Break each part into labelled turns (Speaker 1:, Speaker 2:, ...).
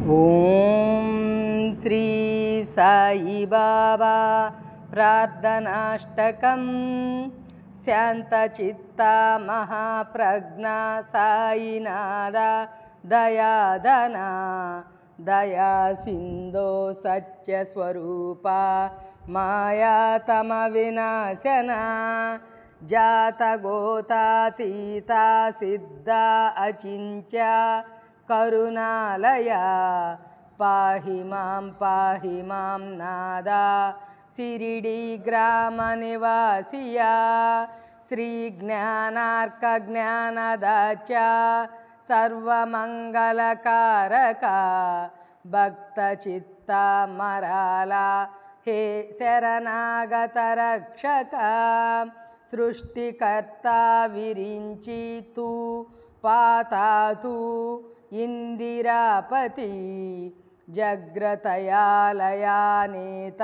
Speaker 1: ఓం శ్రీ సాయి బాబా ప్రార్థనాష్టకం. శాంతచిత్త మహాప్రజ్ఞ సాయినాథ దయాదన దయా సింధో సత్యస్వరూప మాయాతమ వినాశన జాతగోతాతీత సిద్ధ అచింత్య కరుణాలయ పాహి మాం నాదా సిరిడి గ్రామ నివాసియా శ్రీ జ్ఞానార్క జ్ఞానదాచ సర్వమంగళకారక భక్త చిత్త మరాల హే శరణాగత రక్షక సృష్టికర్త విరించి తూ పాతాతు ఇందిరాపతి జగ్రతయాలయా నేత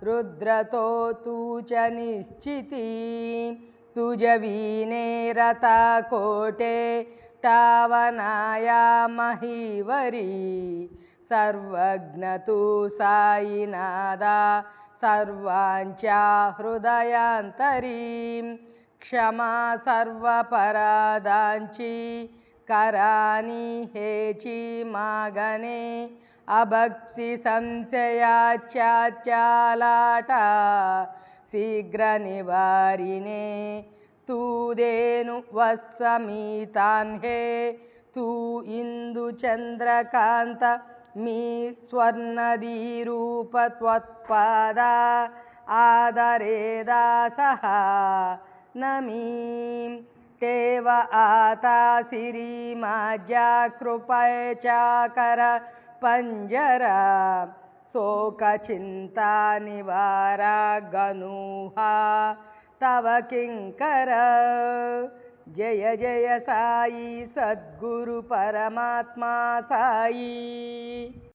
Speaker 1: రుద్రతో తూచ నిశ్చితి తుజవీనే రత కోటే టావనాయా మహీవరి సర్వజ్ఞతు సాయినాథ సర్వాంచా హృదయాంతరీం క్షమా సర్వపరాదాంచి करानी हेची मागने अभक्ति संशयाचालाटा शीघ्र निवारिणे तूदेनु वत्समीतान् हे तू इंदु चंद्रकांत मी स्वर्णदीरूप त्वत्पादा आदरेदा सहा नमीं तेव आता सिरी माज्या कृपय चाकर पंजरा शोक चिंता निवारा गनुहा तव किंकर जय जय साई सद्गुरु परमात्मा साई।